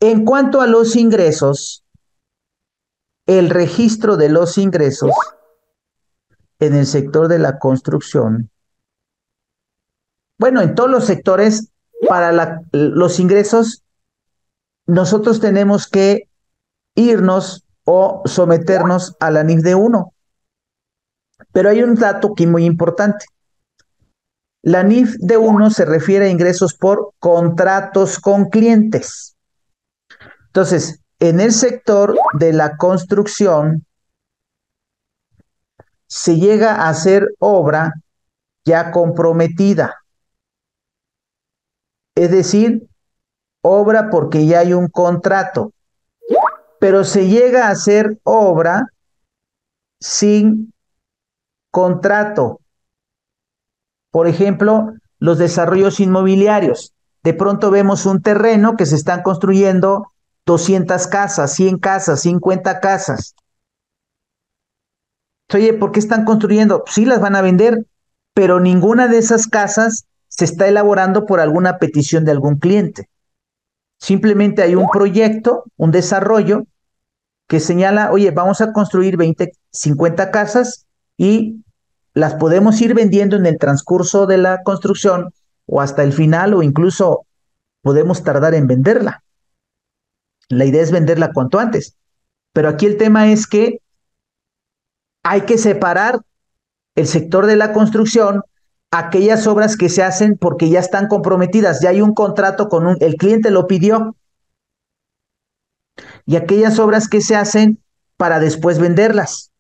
En cuanto a los ingresos, el registro de los ingresos en el sector de la construcción, bueno, en todos los sectores, para los ingresos, nosotros tenemos que irnos o someternos a la NIF de uno. Pero hay un dato aquí muy importante. La NIF de uno se refiere a ingresos por contratos con clientes. Entonces, en el sector de la construcción, se llega a hacer obra ya comprometida. Es decir, obra porque ya hay un contrato, pero se llega a hacer obra sin contrato. Por ejemplo, los desarrollos inmobiliarios. De pronto vemos un terreno que se están construyendo 200 casas, 100 casas, 50 casas. Oye, ¿por qué están construyendo? Sí las van a vender, pero ninguna de esas casas se está elaborando por alguna petición de algún cliente. Simplemente hay un proyecto, un desarrollo que señala, oye, vamos a construir 20, 50 casas y las podemos ir vendiendo en el transcurso de la construcción o hasta el final o incluso podemos tardar en venderla. La idea es venderla cuanto antes. Pero aquí el tema es que hay que separar el sector de la construcción, aquellas obras que se hacen porque ya están comprometidas, ya hay un contrato con el cliente lo pidió, y aquellas obras que se hacen para después venderlas.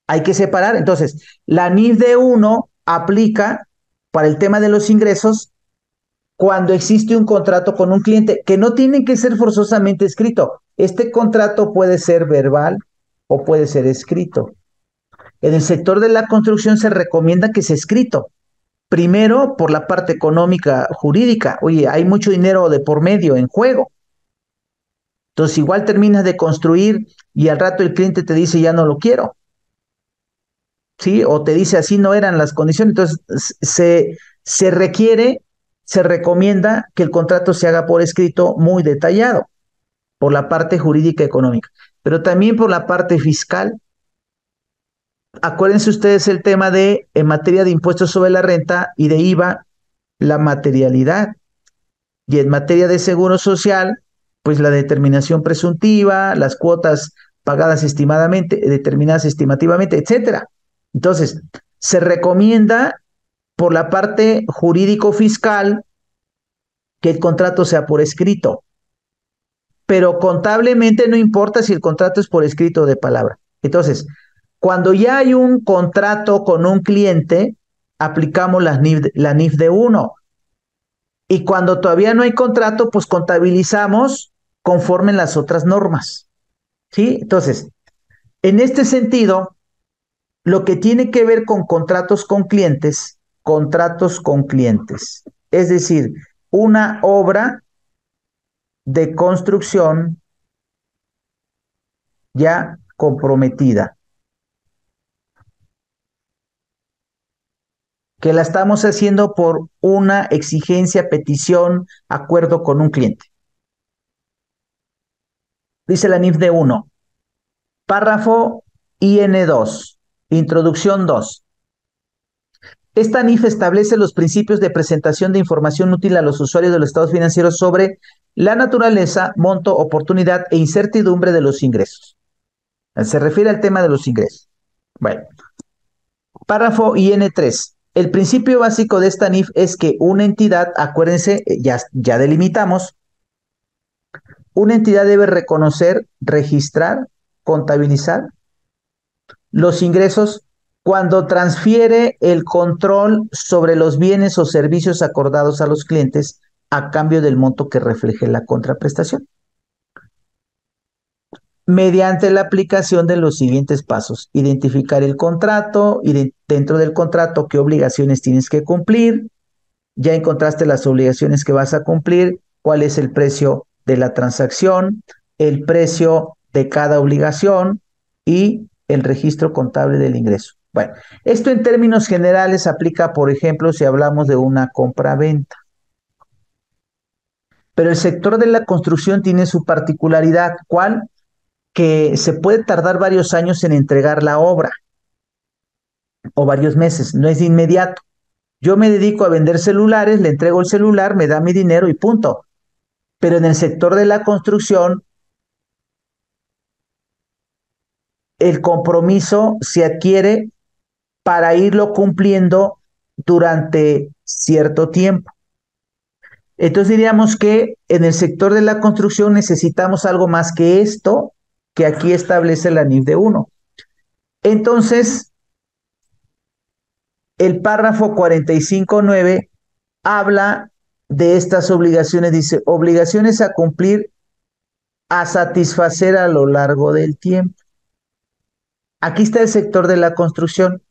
Hay que separar. Entonces, la NIF de uno aplica para el tema de los ingresos cuando existe un contrato con un cliente, que no tiene que ser forzosamente escrito. Este contrato puede ser verbal o puede ser escrito. En el sector de la construcción se recomienda que sea escrito. Primero, por la parte económica jurídica. Oye, hay mucho dinero de por medio en juego. Entonces, igual terminas de construir y al rato el cliente te dice, ya no lo quiero. ¿Sí? O te dice, así no eran las condiciones. Entonces, se requiere, se recomienda que el contrato se haga por escrito muy detallado, por la parte jurídica económica, pero también por la parte fiscal. Acuérdense ustedes el tema de, en materia de impuestos sobre la renta y de IVA, la materialidad. Y en materia de seguro social, pues la determinación presuntiva, las cuotas pagadas estimadamente, determinadas estimativamente, etcétera. Entonces, se recomienda por la parte jurídico-fiscal que el contrato sea por escrito, pero contablemente no importa si el contrato es por escrito o de palabra. Entonces, cuando ya hay un contrato con un cliente, aplicamos la NIF de uno. Y cuando todavía no hay contrato, pues contabilizamos conforme las otras normas. ¿Sí? Entonces, en este sentido, lo que tiene que ver con contratos con clientes, es decir, una obra de construcción ya comprometida, que la estamos haciendo por una exigencia, petición, acuerdo con un cliente. Dice la NIF de uno, párrafo IN2, introducción 2. Esta NIF establece los principios de presentación de información útil a los usuarios de los estados financieros sobre la naturaleza, monto, oportunidad e incertidumbre de los ingresos. Se refiere al tema de los ingresos. Bueno, párrafo IN3. El principio básico de esta NIF es que una entidad, acuérdense, ya delimitamos, una entidad debe reconocer, registrar, contabilizar los ingresos cuando transfiere el control sobre los bienes o servicios acordados a los clientes a cambio del monto que refleje la contraprestación, mediante la aplicación de los siguientes pasos: identificar el contrato, y dentro del contrato qué obligaciones tienes que cumplir, ya encontraste las obligaciones que vas a cumplir, cuál es el precio de la transacción, el precio de cada obligación y el registro contable del ingreso. Bueno, esto en términos generales aplica, por ejemplo, si hablamos de una compra-venta. Pero el sector de la construcción tiene su particularidad, ¿cuál? Que se puede tardar varios años en entregar la obra o varios meses, no es de inmediato. Yo me dedico a vender celulares, le entrego el celular, me da mi dinero y punto. Pero en el sector de la construcción, el compromiso se adquiere para irlo cumpliendo durante cierto tiempo. Entonces diríamos que en el sector de la construcción necesitamos algo más que esto que aquí establece la NIF de 1. Entonces, el párrafo 45.9 habla de estas obligaciones, dice, obligaciones a cumplir, a satisfacer a lo largo del tiempo. Aquí está el sector de la construcción.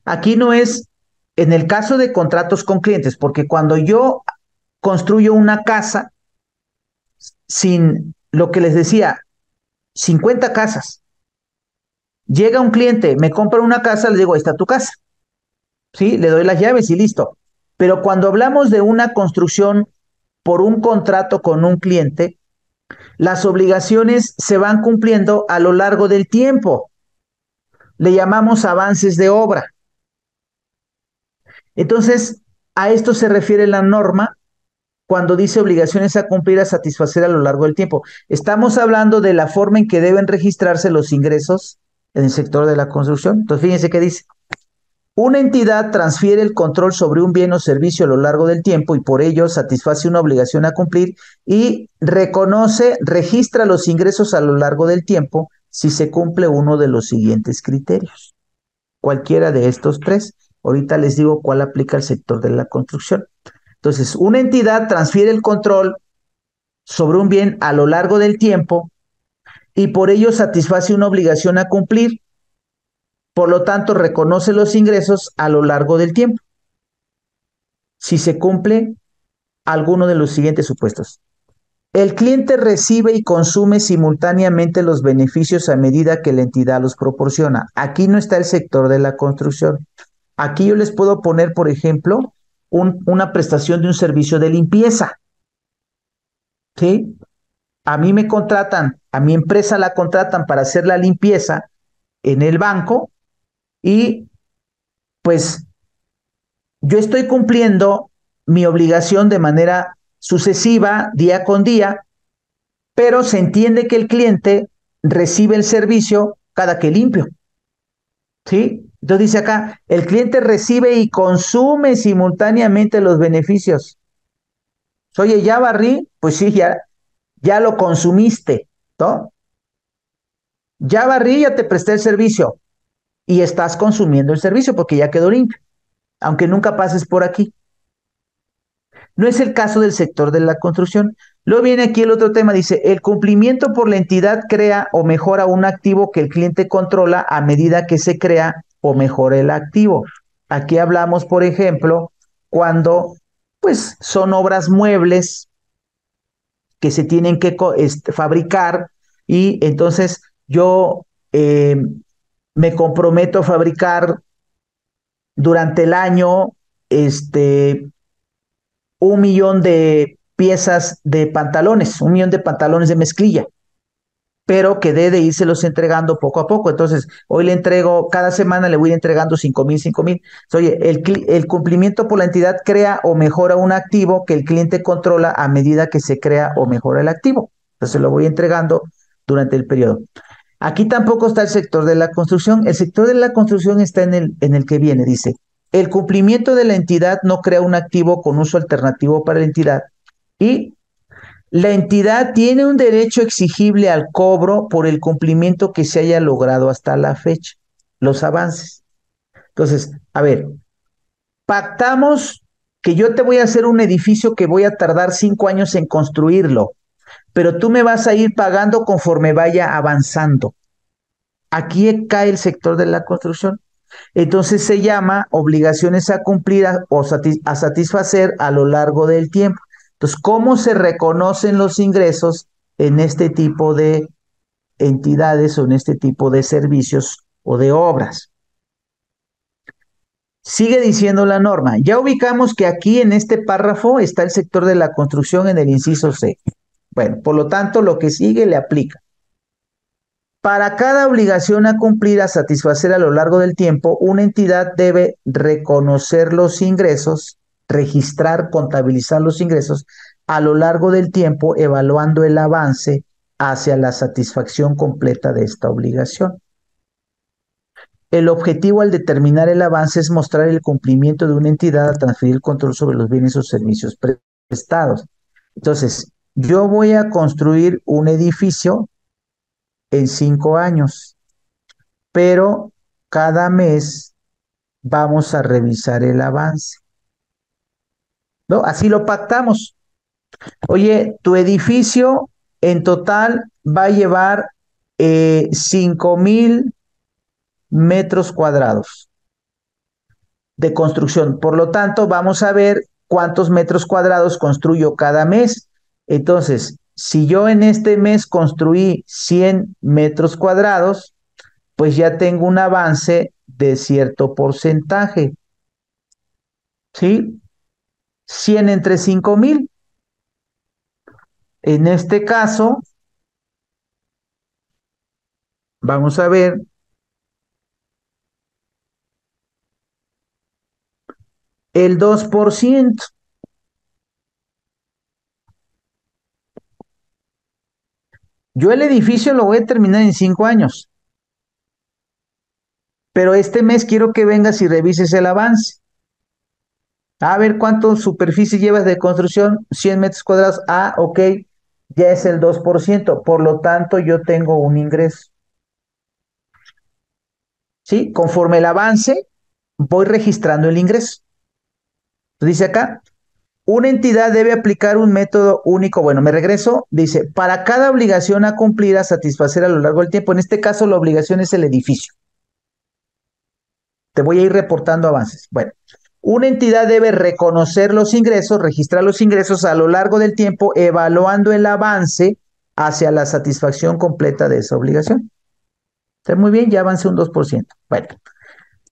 Aquí no es, en el caso de contratos con clientes, porque cuando yo construyo una casa sin lo que les decía, 50 casas, llega un cliente, me compra una casa, le digo, ahí está tu casa, ¿sí? Le doy las llaves y listo. Pero cuando hablamos de una construcción por un contrato con un cliente, las obligaciones se van cumpliendo a lo largo del tiempo. Le llamamos avances de obra. Entonces, a esto se refiere la norma cuando dice obligaciones a cumplir, a satisfacer a lo largo del tiempo. Estamos hablando de la forma en que deben registrarse los ingresos en el sector de la construcción. Entonces, fíjense qué dice. Una entidad transfiere el control sobre un bien o servicio a lo largo del tiempo y por ello satisface una obligación a cumplir y reconoce, registra los ingresos a lo largo del tiempo si se cumple uno de los siguientes criterios. Cualquiera de estos tres. Ahorita les digo cuál aplica al sector de la construcción. Entonces, una entidad transfiere el control sobre un bien a lo largo del tiempo y por ello satisface una obligación a cumplir. Por lo tanto, reconoce los ingresos a lo largo del tiempo si se cumple alguno de los siguientes supuestos. El cliente recibe y consume simultáneamente los beneficios a medida que la entidad los proporciona. Aquí no está el sector de la construcción. Aquí yo les puedo poner, por ejemplo, una prestación de un servicio de limpieza. ¿Sí? A mí me contratan, a mi empresa la contratan para hacer la limpieza en el banco y pues yo estoy cumpliendo mi obligación de manera sucesiva, día con día, pero se entiende que el cliente recibe el servicio cada que limpio, ¿sí? Entonces dice acá, el cliente recibe y consume simultáneamente los beneficios. Oye, ¿ya barrí? Pues sí, ya lo consumiste, ¿no? Ya barrí, ya te presté el servicio y estás consumiendo el servicio porque ya quedó limpio, aunque nunca pases por aquí. No es el caso del sector de la construcción. Luego viene aquí el otro tema, dice, el cumplimiento por la entidad crea o mejora un activo que el cliente controla a medida que se crea o mejora el activo. Aquí hablamos, por ejemplo, cuando pues son obras muebles que se tienen que fabricar y entonces yo me comprometo a fabricar durante el año este, 1 millón de piezas de pantalones, 1 millón de pantalones de mezclilla, pero quedé de irselos entregando poco a poco. Entonces, hoy le entrego, cada semana le voy entregando 5,000, 5,000. Oye, el cumplimiento por la entidad crea o mejora un activo que el cliente controla a medida que se crea o mejora el activo. Entonces, lo voy entregando durante el periodo. Aquí tampoco está el sector de la construcción. El sector de la construcción está en el que viene, dice, el cumplimiento de la entidad no crea un activo con uso alternativo para la entidad y la entidad tiene un derecho exigible al cobro por el cumplimiento que se haya logrado hasta la fecha, los avances. Entonces, a ver, pactamos que yo te voy a hacer un edificio que voy a tardar 5 años en construirlo, pero tú me vas a ir pagando conforme vaya avanzando. Aquí cae el sector de la construcción. Entonces se llama obligaciones a cumplir o a satisfacer a lo largo del tiempo. Entonces, ¿cómo se reconocen los ingresos en este tipo de entidades o en este tipo de servicios o de obras? Sigue diciendo la norma. Ya ubicamos que aquí en este párrafo está el sector de la construcción en el inciso C. Bueno, por lo tanto, lo que sigue le aplica. Para cada obligación a cumplir, a satisfacer a lo largo del tiempo, una entidad debe reconocer los ingresos, registrar, contabilizar los ingresos a lo largo del tiempo, evaluando el avance hacia la satisfacción completa de esta obligación. El objetivo al determinar el avance es mostrar el cumplimiento de una entidad a transferir el control sobre los bienes o servicios prestados. Entonces, yo voy a construir un edificio en 5 años, pero cada mes vamos a revisar el avance, ¿no? Así lo pactamos. Oye, tu edificio en total va a llevar 5,000 metros cuadrados de construcción. Por lo tanto, vamos a ver cuántos metros cuadrados construyo cada mes. Entonces, si yo en este mes construí 100 metros cuadrados, pues ya tengo un avance de cierto porcentaje, ¿sí? 100 entre 5,000. En este caso, vamos a ver el 2%. Yo el edificio lo voy a terminar en 5 años, pero este mes quiero que vengas y revises el avance. A ver cuánto superficie llevas de construcción, 100 metros cuadrados. Ah, ok, ya es el 2%. Por lo tanto, yo tengo un ingreso. ¿Sí? Conforme el avance, voy registrando el ingreso. Dice acá, una entidad debe aplicar un método único. Bueno, me regreso. Dice, para cada obligación a cumplir, a satisfacer a lo largo del tiempo. En este caso, la obligación es el edificio. Te voy a ir reportando avances. Bueno, una entidad debe reconocer los ingresos, registrar los ingresos a lo largo del tiempo, evaluando el avance hacia la satisfacción completa de esa obligación. Está muy bien, ya avance un 2%. Bueno,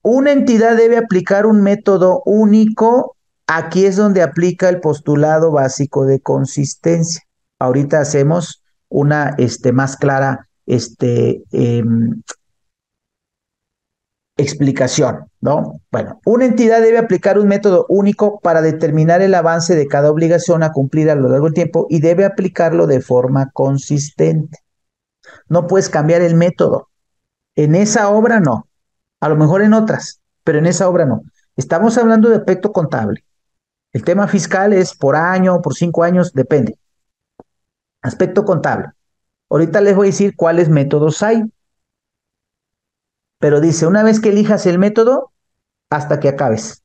una entidad debe aplicar un método único. Aquí es donde aplica el postulado básico de consistencia. Ahorita hacemos una más clara explicación, ¿no? Bueno, una entidad debe aplicar un método único para determinar el avance de cada obligación a cumplir a lo largo del tiempo y debe aplicarlo de forma consistente. No puedes cambiar el método. En esa obra no. A lo mejor en otras, pero en esa obra no. Estamos hablando de aspecto contable. El tema fiscal es por año, por 5 años, depende. Aspecto contable. Ahorita les voy a decir cuáles métodos hay, pero dice, una vez que elijas el método, hasta que acabes.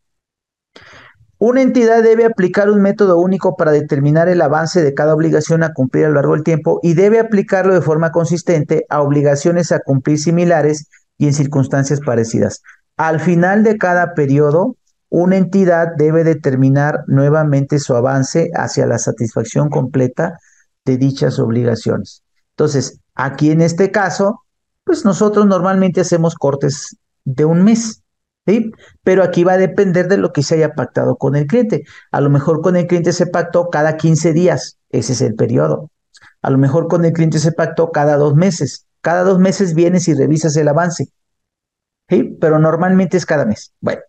Una entidad debe aplicar un método único para determinar el avance de cada obligación a cumplir a lo largo del tiempo y debe aplicarlo de forma consistente a obligaciones a cumplir similares y en circunstancias parecidas. Al final de cada periodo, una entidad debe determinar nuevamente su avance hacia la satisfacción completa de dichas obligaciones. Entonces, aquí en este caso, pues nosotros normalmente hacemos cortes de un mes, ¿sí? Pero aquí va a depender de lo que se haya pactado con el cliente. A lo mejor con el cliente se pactó cada 15 días, ese es el periodo. A lo mejor con el cliente se pactó cada 2 meses. Cada 2 meses vienes y revisas el avance, ¿sí? Pero normalmente es cada mes. Bueno,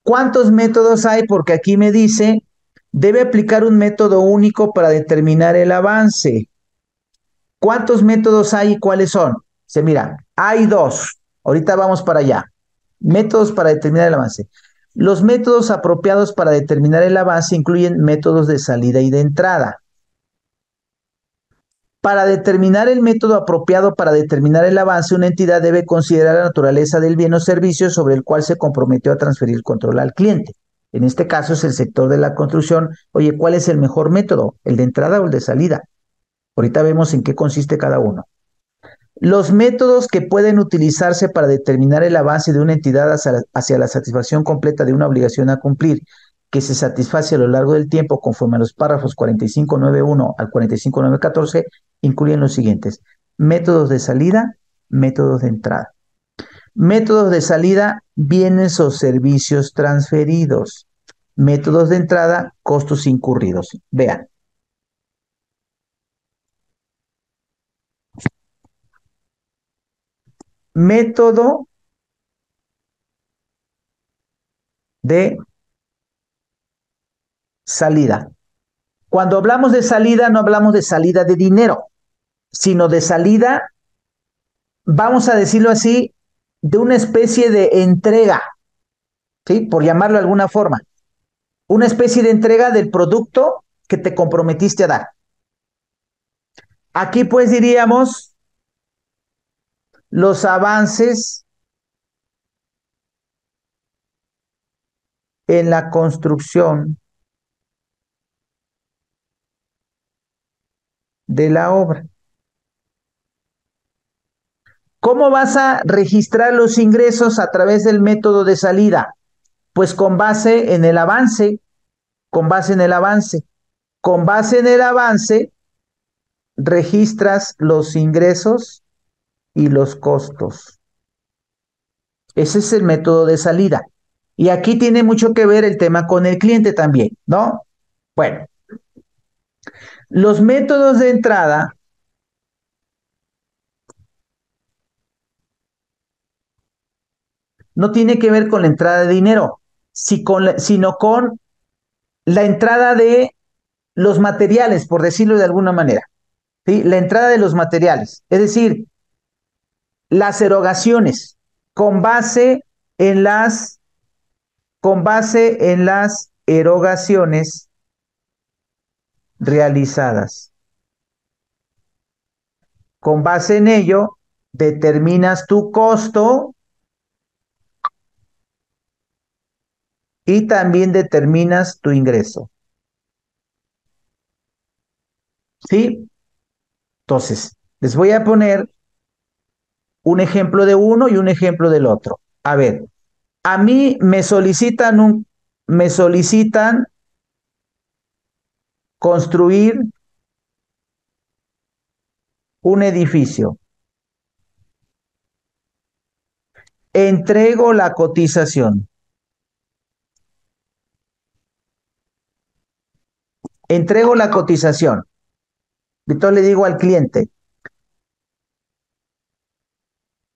¿cuántos métodos hay? Porque aquí me dice, debe aplicar un método único para determinar el avance. ¿Cuántos métodos hay y cuáles son? Se mira, hay dos. Ahorita vamos para allá. Métodos para determinar el avance. Los métodos apropiados para determinar el avance incluyen métodos de salida y de entrada. Para determinar el método apropiado para determinar el avance, una entidad debe considerar la naturaleza del bien o servicio sobre el cual se comprometió a transferir el control al cliente. En este caso es el sector de la construcción. Oye, ¿cuál es el mejor método? ¿El de entrada o el de salida? Ahorita vemos en qué consiste cada uno. Los métodos que pueden utilizarse para determinar el avance de una entidad hacia la satisfacción completa de una obligación a cumplir, que se satisface a lo largo del tiempo conforme a los párrafos 45.9.1 al 45.9.14, incluyen los siguientes: métodos de salida, métodos de entrada. Métodos de salida, bienes o servicios transferidos. Métodos de entrada, costos incurridos. Vean. Método de salida. Cuando hablamos de salida, no hablamos de salida de dinero, sino de salida, vamos a decirlo así, de una especie de entrega, ¿sí? Por llamarlo de alguna forma. Una especie de entrega del producto que te comprometiste a dar. Aquí pues diríamos los avances en la construcción de la obra. ¿Cómo vas a registrar los ingresos a través del método de salida? Pues con base en el avance, con base en el avance. Con base en el avance, registras los ingresos y los costos. Ese es el método de salida. Y aquí tiene mucho que ver el tema con el cliente también, ¿no? Bueno, los métodos de entrada no tiene que ver con la entrada de dinero, sino con la entrada de los materiales, por decirlo de alguna manera. ¿Sí? La entrada de los materiales, es decir, las erogaciones con base en las, con base en las erogaciones realizadas. Con base en ello, determinas tu costo y también determinas tu ingreso. ¿Sí? Entonces, les voy a poner un ejemplo de uno y un ejemplo del otro. A ver, a mí me solicitan construir un edificio. Entrego la cotización. Entrego la cotización. Entonces le digo al cliente,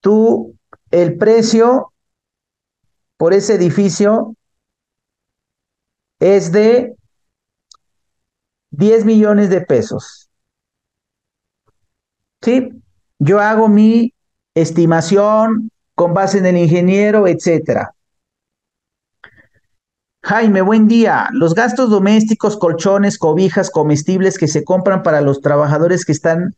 tú, el precio por ese edificio es de 10 millones de pesos. ¿Sí? Yo hago mi estimación con base en el ingeniero, etcétera. Jaime, buen día. Los gastos domésticos, colchones, cobijas, comestibles que se compran para los trabajadores que están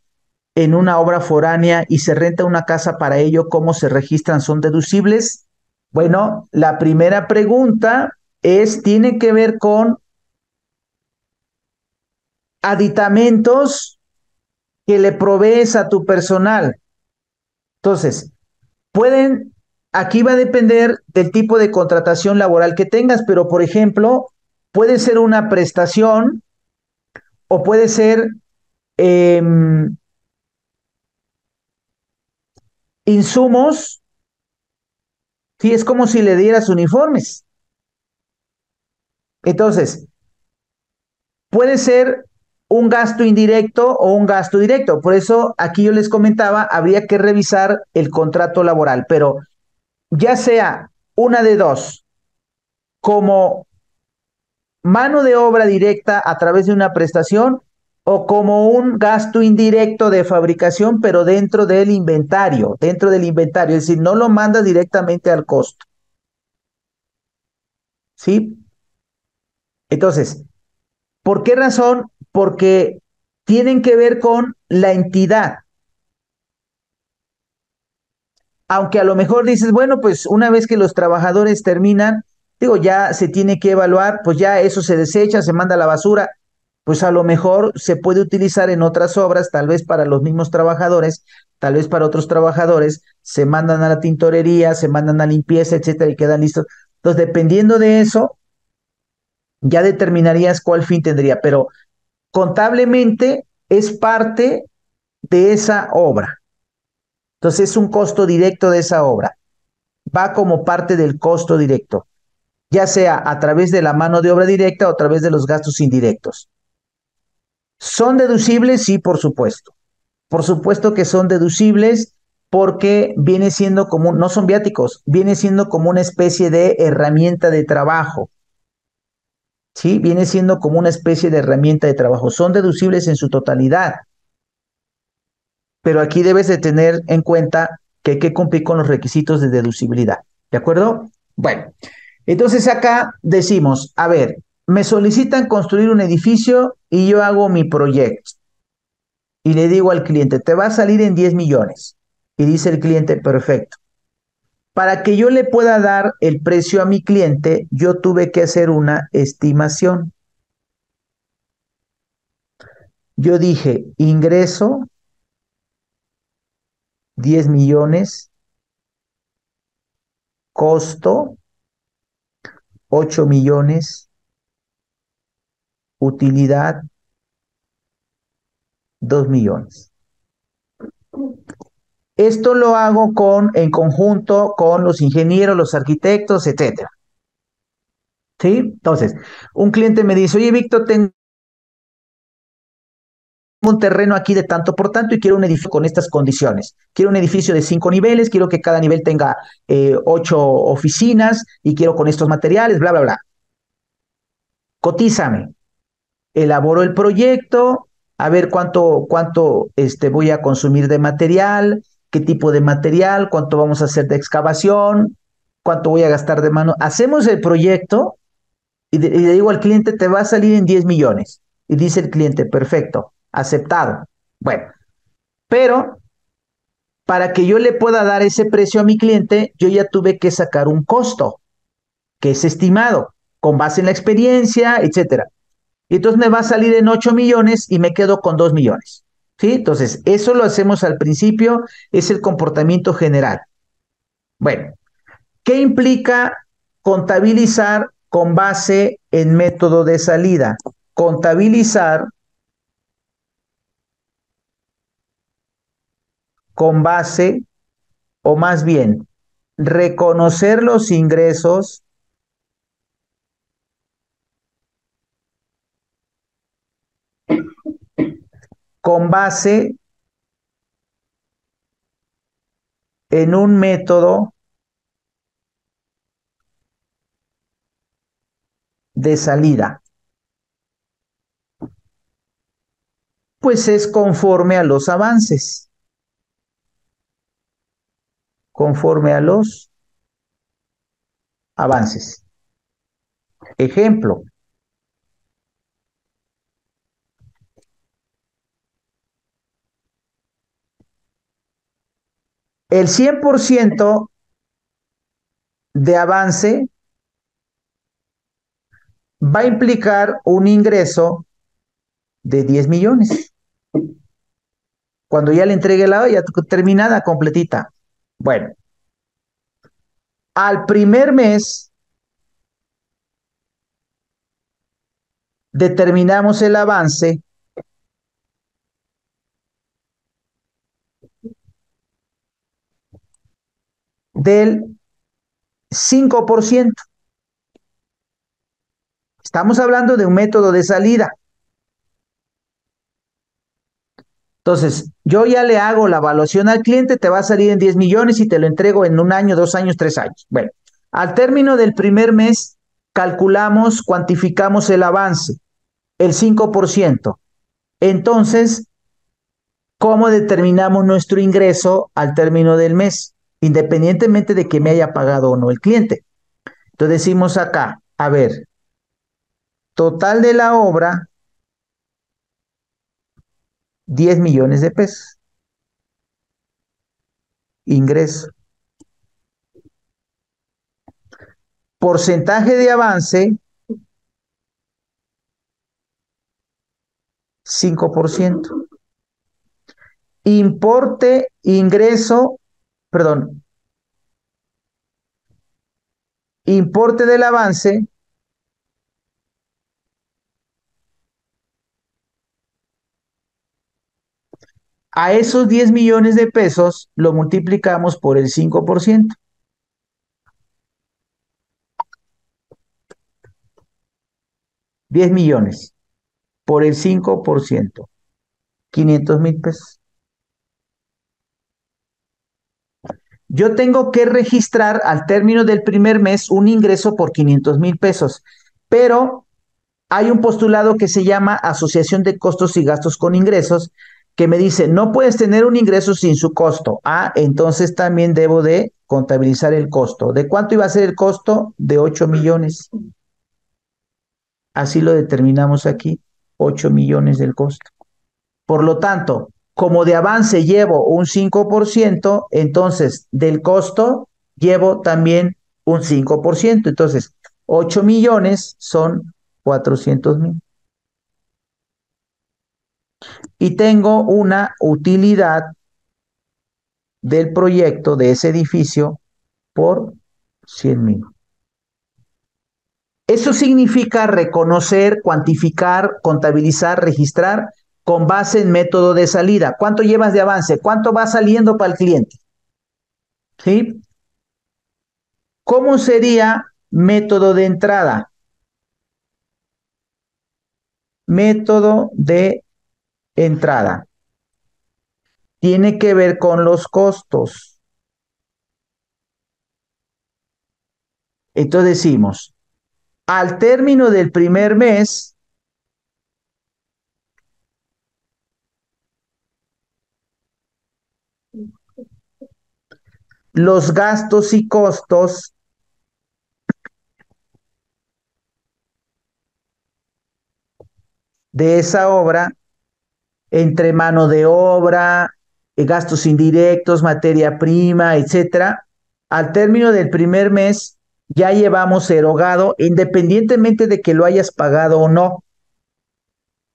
en una obra foránea y se renta una casa para ello, ¿cómo se registran? ¿Son deducibles? Bueno, la primera pregunta tiene que ver con aditamentos que le provees a tu personal. Entonces, pueden, aquí va a depender del tipo de contratación laboral que tengas, pero por ejemplo, puede ser una prestación o puede ser eh, insumos, sí, es como si le dieras uniformes. Entonces, puede ser un gasto indirecto o un gasto directo. Por eso aquí yo les comentaba, habría que revisar el contrato laboral, pero ya sea una de dos, como mano de obra directa a través de una prestación o como un gasto indirecto de fabricación, pero dentro del inventario, es decir, no lo manda directamente al costo, ¿sí? Entonces, ¿por qué razón? Porque tienen que ver con la entidad. Aunque a lo mejor dices, bueno, pues una vez que los trabajadores terminan, digo, ya se tiene que evaluar, pues ya eso se desecha, se manda a la basura, pues a lo mejor se puede utilizar en otras obras, tal vez para los mismos trabajadores, tal vez para otros trabajadores, se mandan a la tintorería, se mandan a limpieza, etcétera, y quedan listos. Entonces, dependiendo de eso, ya determinarías cuál fin tendría, pero contablemente es parte de esa obra. Entonces, es un costo directo de esa obra. va como parte del costo directo, ya sea a través de la mano de obra directa o a través de los gastos indirectos. ¿Son deducibles? Sí, por supuesto. Por supuesto que son deducibles porque viene siendo como, no son viáticos, viene siendo como una especie de herramienta de trabajo. ¿Sí? Viene siendo como una especie de herramienta de trabajo. Son deducibles en su totalidad, pero aquí debes de tener en cuenta que hay que cumplir con los requisitos de deducibilidad. ¿De acuerdo? Bueno, entonces acá decimos, a ver, me solicitan construir un edificio y yo hago mi proyecto y le digo al cliente, te va a salir en 10 millones. Y dice el cliente, perfecto. Para que yo le pueda dar el precio a mi cliente, yo tuve que hacer una estimación. Yo dije, ingreso 10 millones, costo 8 millones, utilidad 2 millones. Esto lo hago en conjunto con los ingenieros, los arquitectos, etcétera. ¿Sí? Entonces, un cliente me dice, oye, Víctor, tengo un terreno aquí de tanto por tanto y quiero un edificio con estas condiciones. Quiero un edificio de 5 niveles, quiero que cada nivel tenga 8 oficinas y quiero con estos materiales, bla, bla, bla. Cotízame. Elaboro el proyecto, a ver cuánto voy a consumir de material, qué tipo de material, cuánto vamos a hacer de excavación, cuánto voy a gastar de mano. Hacemos el proyecto y le digo al cliente, te va a salir en 10 millones. Y dice el cliente, perfecto, aceptado. Bueno, pero para que yo le pueda dar ese precio a mi cliente, yo ya tuve que sacar un costo, que es estimado, con base en la experiencia, etcétera. Y entonces me va a salir en 8 millones y me quedo con 2 millones. ¿Sí? Entonces, eso lo hacemos al principio, es el comportamiento general. Bueno, ¿qué implica contabilizar con base en método de salida? Contabilizar con base, o más bien, reconocer los ingresos con base en un método de salida. Pues es conforme a los avances, conforme a los avances. Ejemplo, el 100% de avance va a implicar un ingreso de 10 millones. Cuando ya le entregue la ya terminada, completita. Bueno, al primer mes determinamos el avance del 5%. Estamos hablando de un método de salida. Entonces, yo ya le hago la evaluación al cliente, te va a salir en 10 millones y te lo entrego en 1 año, 2 años, 3 años. Bueno, al término del primer mes, calculamos, cuantificamos el avance, el 5%. Entonces, ¿cómo determinamos nuestro ingreso al término del mes? Independientemente de que me haya pagado o no el cliente. Entonces decimos acá, a ver, total de la obra, 10 millones de pesos. Ingreso. Porcentaje de avance, 5%. Importe, ingreso, perdón, importe del avance, a esos 10 millones de pesos lo multiplicamos por el 5%. 10 millones por el 5%, 500,000 pesos. Yo tengo que registrar al término del primer mes un ingreso por 500,000 pesos, pero hay un postulado que se llama asociación de costos y gastos con ingresos, que me dice, no puedes tener un ingreso sin su costo. Ah, entonces también debo de contabilizar el costo. ¿De cuánto iba a ser el costo? De 8 millones. Así lo determinamos aquí, 8 millones del costo. Por lo tanto, como de avance llevo un 5%, entonces del costo llevo también un 5%. Entonces, 8 millones son 400,000. Y tengo una utilidad del proyecto de ese edificio por 100,000. Eso significa reconocer, cuantificar, contabilizar, registrar con base en método de salida. ¿Cuánto llevas de avance? ¿Cuánto va saliendo para el cliente? ¿Sí? ¿Cómo sería método de entrada? Método de entrada. Tiene que ver con los costos. Entonces decimos, al término del primer mes, los gastos y costos de esa obra, entre mano de obra, gastos indirectos, materia prima, etcétera, al término del primer mes ya llevamos erogado, independientemente de que lo hayas pagado o no,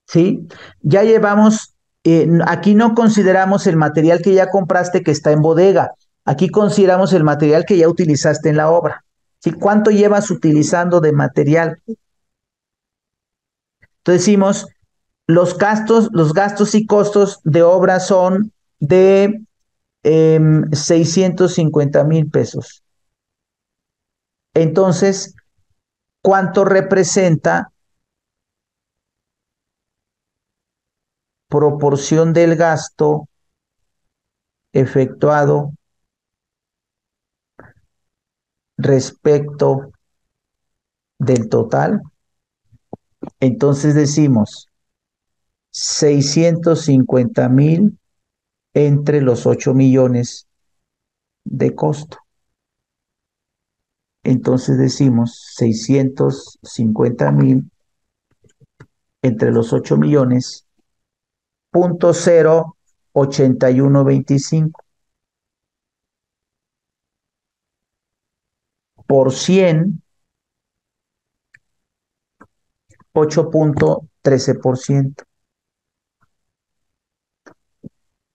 ¿sí? Ya llevamos, aquí no consideramos el material que ya compraste que está en bodega, aquí consideramos el material que ya utilizaste en la obra, ¿sí? ¿Cuánto llevas utilizando de material? Entonces decimos, los gastos y costos de obra son de 650,000 pesos. Entonces, ¿cuánto representa proporción del gasto efectuado respecto del total? Entonces decimos 650,000 entre los 8 millones de costo. Entonces decimos 650,000 entre los 8 millones, 0.08125 por 100, 8.13%.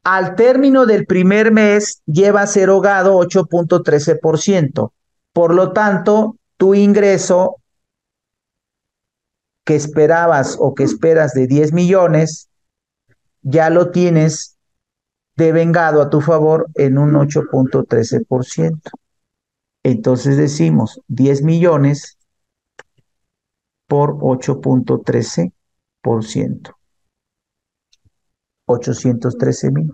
Al término del primer mes llevas erogado 8.13%. Por lo tanto, tu ingreso que esperabas o que esperas de 10 millones, ya lo tienes devengado a tu favor en un 8.13%. Entonces decimos 10 millones por 8.13%. 813,000.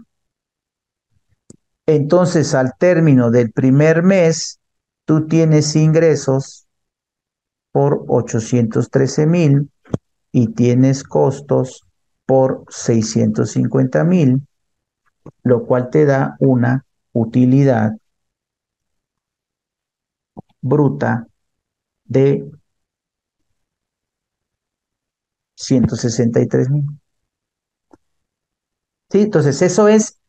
Entonces, al término del primer mes, tú tienes ingresos por 813,000 y tienes costos por 650,000, lo cual te da una utilidad bruta de 163,000. ¿Sí? Entonces, eso es,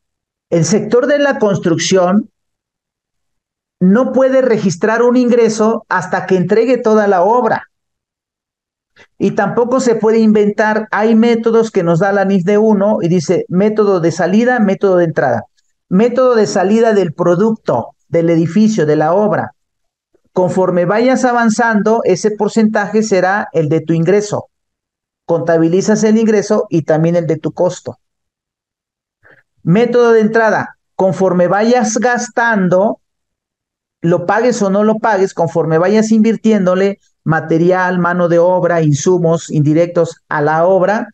el sector de la construcción no puede registrar un ingreso hasta que entregue toda la obra. Y tampoco se puede inventar, hay métodos que nos da la NIF de 1 y dice método de salida, método de entrada. Método de salida del producto, del edificio, de la obra. Conforme vayas avanzando, ese porcentaje será el de tu ingreso. Contabilizas el ingreso y también el de tu costo. Método de entrada, conforme vayas gastando, lo pagues o no lo pagues, conforme vayas invirtiéndole, material, mano de obra, insumos indirectos a la obra,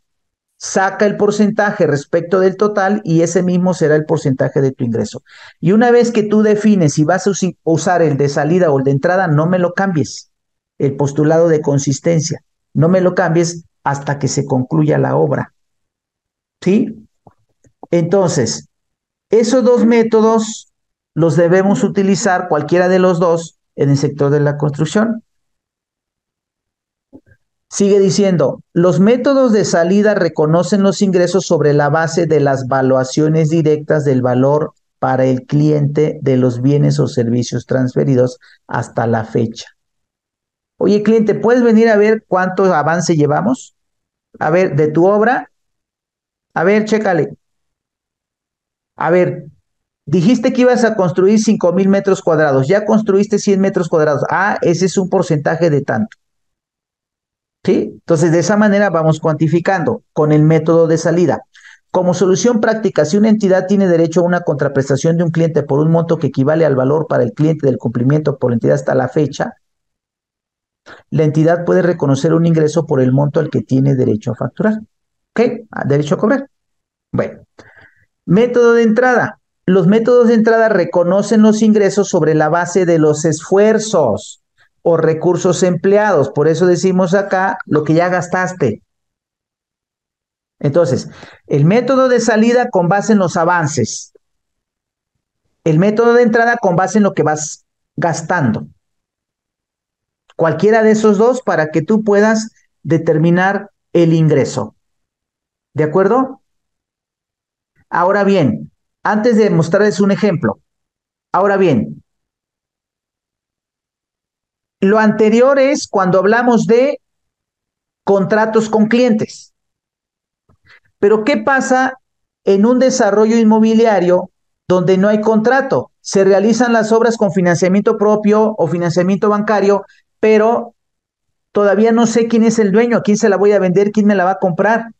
saca el porcentaje respecto del total y ese mismo será el porcentaje de tu ingreso. Y una vez que tú defines si vas a usar el de salida o el de entrada, no me lo cambies. El postulado de consistencia, no me lo cambies hasta que se concluya la obra. ¿Sí? Entonces, esos dos métodos los debemos utilizar, cualquiera de los dos, en el sector de la construcción. Sigue diciendo, los métodos de salida reconocen los ingresos sobre la base de las valuaciones directas del valor para el cliente de los bienes o servicios transferidos hasta la fecha. Oye, cliente, ¿puedes venir a ver cuánto avance llevamos? A ver, de tu obra, a ver, chécale. A ver, dijiste que ibas a construir 5,000 metros cuadrados, ya construiste 100 metros cuadrados. Ah, ese es un porcentaje de tanto. ¿Sí? Entonces, de esa manera vamos cuantificando con el método de salida. Como solución práctica, si una entidad tiene derecho a una contraprestación de un cliente por un monto que equivale al valor para el cliente del cumplimiento por la entidad hasta la fecha, la entidad puede reconocer un ingreso por el monto al que tiene derecho a facturar. ¿Ok? Derecho a cobrar. Bueno, método de entrada. Los métodos de entrada reconocen los ingresos sobre la base de los esfuerzos o recursos empleados. Por eso decimos acá lo que ya gastaste. Entonces, el método de salida con base en los avances. El método de entrada con base en lo que vas gastando. Cualquiera de esos dos para que tú puedas determinar el ingreso. ¿De acuerdo? Ahora bien, antes de mostrarles un ejemplo, ahora bien, lo anterior es cuando hablamos de contratos con clientes. Pero ¿qué pasa en un desarrollo inmobiliario donde no hay contrato? Se realizan las obras con financiamiento propio o financiamiento bancario, pero todavía no sé quién es el dueño, a quién se la voy a vender, quién me la va a comprar.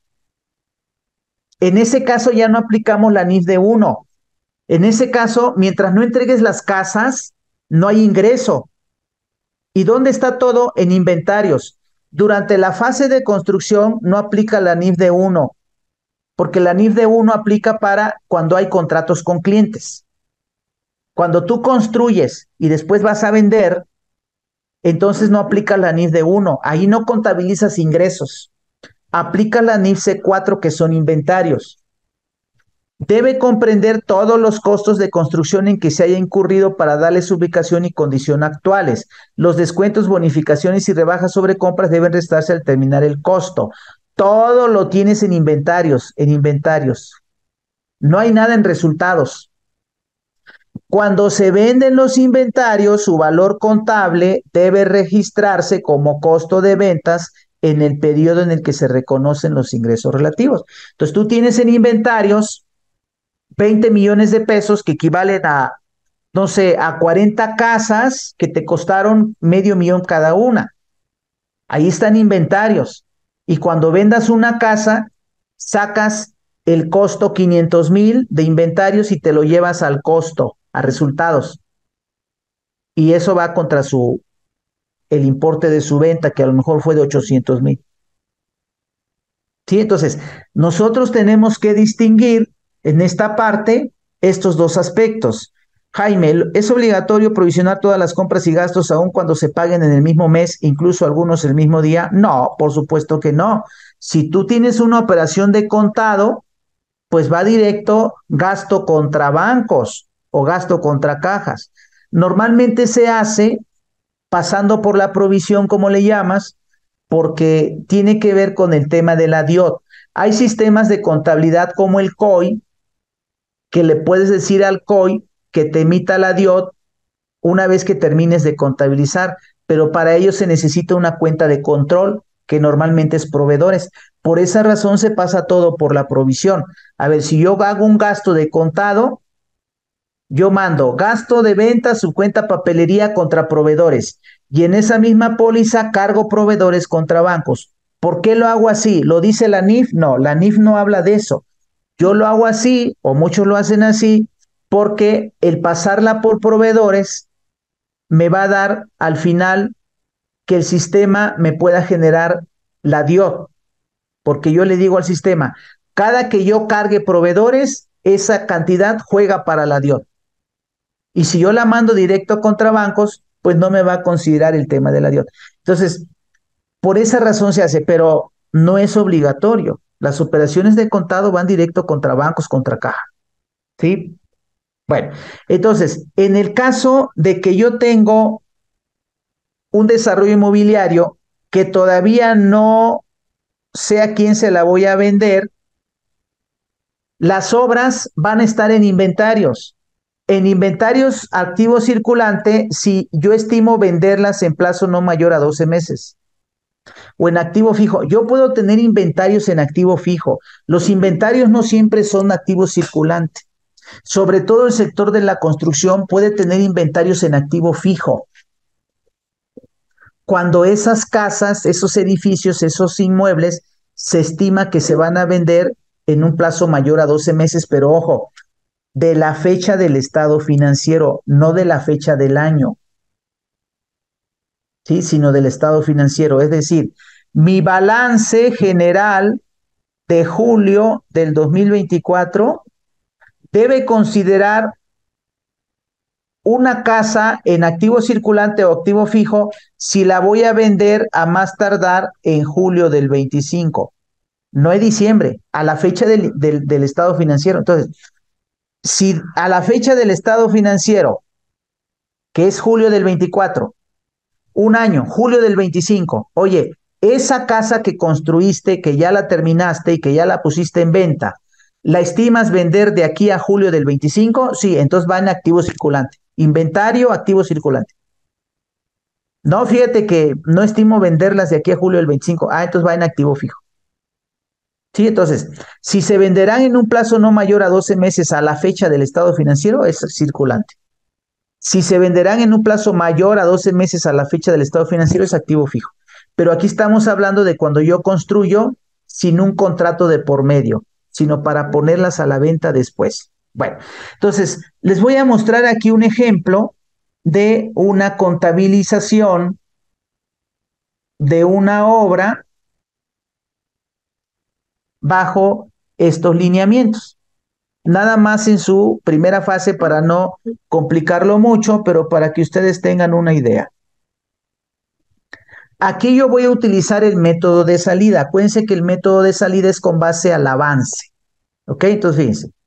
En ese caso ya no aplicamos la NIF de 1. En ese caso, mientras no entregues las casas, no hay ingreso. ¿Y dónde está todo? En inventarios. Durante la fase de construcción no aplica la NIF de 1, porque la NIF de 1 aplica para cuando hay contratos con clientes. Cuando tú construyes y después vas a vender, entonces no aplica la NIF de 1. Ahí no contabilizas ingresos. Aplica la NIF C4, que son inventarios. Debe comprender todos los costos de construcción en que se haya incurrido para darles ubicación y condición actuales. Los descuentos, bonificaciones y rebajas sobre compras deben restarse al terminar el costo. Todo lo tienes en inventarios, en inventarios. No hay nada en resultados. Cuando se venden los inventarios, su valor contable debe registrarse como costo de ventas en el periodo en el que se reconocen los ingresos relativos. Entonces, tú tienes en inventarios 20 millones de pesos que equivalen a, no sé, a 40 casas que te costaron medio millón cada una. Ahí están inventarios. Y cuando vendas una casa, sacas el costo 500,000 de inventarios y te lo llevas al costo, a resultados. Y eso va contra el importe de su venta, que a lo mejor fue de 800,000. ¿Sí? Entonces, nosotros tenemos que distinguir en esta parte estos dos aspectos. Jaime, ¿es obligatorio provisionar todas las compras y gastos aun cuando se paguen en el mismo mes, incluso algunos el mismo día? No, por supuesto que no. Si tú tienes una operación de contado, pues va directo gasto contra bancos o gasto contra cajas. Normalmente se hace pasando por la provisión, como le llamas, porque tiene que ver con el tema de la DIOT. Hay sistemas de contabilidad como el COI, que le puedes decir al COI que te emita la DIOT una vez que termines de contabilizar, pero para ello se necesita una cuenta de control que normalmente es proveedores. Por esa razón se pasa todo por la provisión. A ver, si yo hago un gasto de contado, yo mando gasto de venta, su cuenta papelería contra proveedores. Y en esa misma póliza cargo proveedores contra bancos. ¿Por qué lo hago así? ¿Lo dice la NIF? No, la NIF no habla de eso. Yo lo hago así, o muchos lo hacen así, porque el pasarla por proveedores me va a dar al final que el sistema me pueda generar la DIOT, porque yo le digo al sistema, cada que yo cargue proveedores, esa cantidad juega para la DIOT. Y si yo la mando directo a contrabancos, pues no me va a considerar el tema de la DIOT. Entonces, por esa razón se hace, pero no es obligatorio. Las operaciones de contado van directo contra bancos, contra caja. ¿Sí? Bueno, entonces, en el caso de que yo tengo un desarrollo inmobiliario que todavía no sé a quién se la voy a vender, las obras van a estar en inventarios. En inventarios activo circulante, si yo estimo venderlas en plazo no mayor a 12 meses. O en activo fijo. Yo puedo tener inventarios en activo fijo. Los inventarios no siempre son activo circulante. Sobre todo el sector de la construcción puede tener inventarios en activo fijo. Cuando esas casas, esos edificios, esos inmuebles, se estima que se van a vender en un plazo mayor a 12 meses, pero ojo, de la fecha del estado financiero, no de la fecha del año, ¿sí? Sino del estado financiero. Es decir, mi balance general de julio del 2024 debe considerar una casa en activo circulante o activo fijo si la voy a vender a más tardar en julio del 25, no es diciembre, a la fecha del estado financiero. Entonces, si a la fecha del estado financiero, que es julio del 24, un año, julio del 25, oye, esa casa que construiste, que ya la terminaste y que ya la pusiste en venta, ¿la estimas vender de aquí a julio del 25? Sí, entonces va en activo circulante. Inventario, activo circulante. No, fíjate que no estimo venderlas de aquí a julio del 25. Ah, entonces va en activo fijo. Sí, entonces, si se venderán en un plazo no mayor a 12 meses a la fecha del estado financiero, es circulante. Si se venderán en un plazo mayor a 12 meses a la fecha del estado financiero, es activo fijo. Pero aquí estamos hablando de cuando yo construyo sin un contrato de por medio, sino para ponerlas a la venta después. Bueno, entonces, les voy a mostrar aquí un ejemplo de una contabilización de una obra bajo estos lineamientos. Nada más en su primera fase para no complicarlo mucho, pero para que ustedes tengan una idea. Aquí yo voy a utilizar el método de salida. Acuérdense que el método de salida es con base al avance. ¿Ok? Entonces, fíjense.